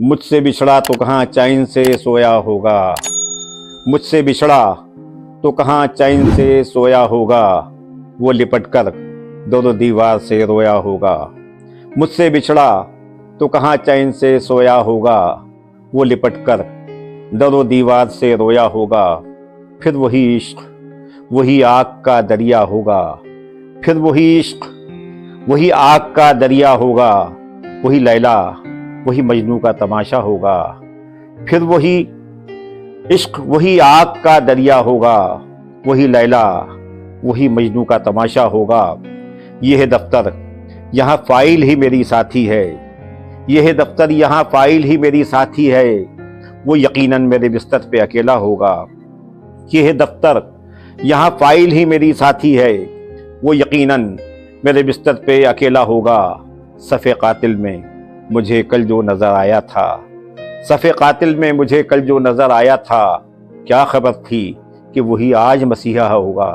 मुझसे बिछड़ा तो कहाँ चैन से सोया होगा। मुझसे बिछड़ा तो कहाँ चैन से सोया होगा। वो लिपट कर दो दीवार से रोया होगा। मुझसे बिछड़ा तो कहाँ चैन से सोया होगा। वो लिपट कर दो दीवार से रोया होगा। फिर वही इश्क वही आग का दरिया होगा। फिर वही इश्क वही आग का दरिया होगा। वही लैला वही मजनू का तमाशा होगा। फिर वही इश्क वही आग का दरिया होगा। वही लैला वही मजनू का तमाशा होगा। यह है दफ्तर यहाँ फाइल ही मेरी साथी है। यह है दफ्तर यहाँ फाइल ही मेरी साथी है। वो यकीनन मेरे बिस्तर पे अकेला होगा। यह है दफ्तर यहाँ फाइल ही मेरी साथी है। वो यकीनन मेरे बिस्तर पे अकेला होगा। सफ़े कातिल में मुझे कल जो नज़र आया था। सफ़े कातिल में मुझे कल जो नज़र आया था। क्या खबर थी कि वही आज मसीहा होगा।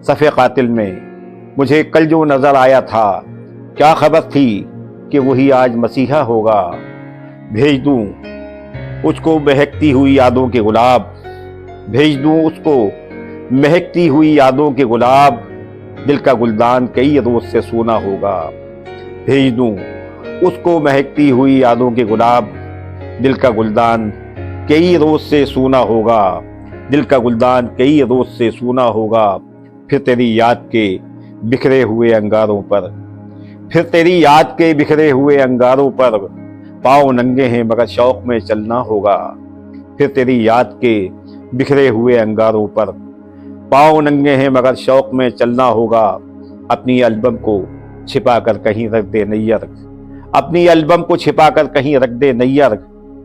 सफ़े कातिल में मुझे कल जो नज़र आया था। क्या खबर थी कि वही आज मसीहा होगा। भेज दूँ उसको महकती हुई यादों के गुलाब। भेज दूँ उसको महकती हुई यादों के गुलाब। दिल का गुलदान कई रोज से सूना होगा। भेज दूँ उसको महकती हुई यादों के गुलाब। दिल का गुलदान कई रोज से सूना होगा। दिल का गुलदान कई रोज से सूना होगा। फिर तेरी याद के बिखरे हुए अंगारों पर। फिर तेरी याद के बिखरे हुए अंगारों पर। पाँव नंगे हैं मगर शौक में चलना होगा। फिर तेरी याद के बिखरे हुए अंगारों पर। पाँव नंगे हैं मगर शौक में चलना होगा। अपनी एल्बम को छिपा कर कहीं रख दे नैयर। अपनी एल्बम को छिपा कर कहीं रख दे नैयर।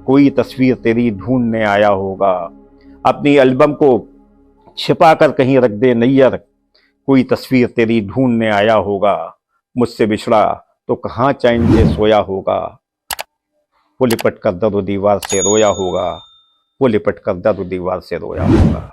कोई तस्वीर तेरी ढूंढने आया होगा। अपनी एल्बम को छिपा कर कहीं रख दे नैयर। कोई तस्वीर तेरी ढूंढने आया होगा। मुझसे बिछड़ा तो कहाँ चैन से सोया होगा। वो लिपट कर दर दीवार से रोया होगा। वो लिपट कर दर दीवार से रोया होगा।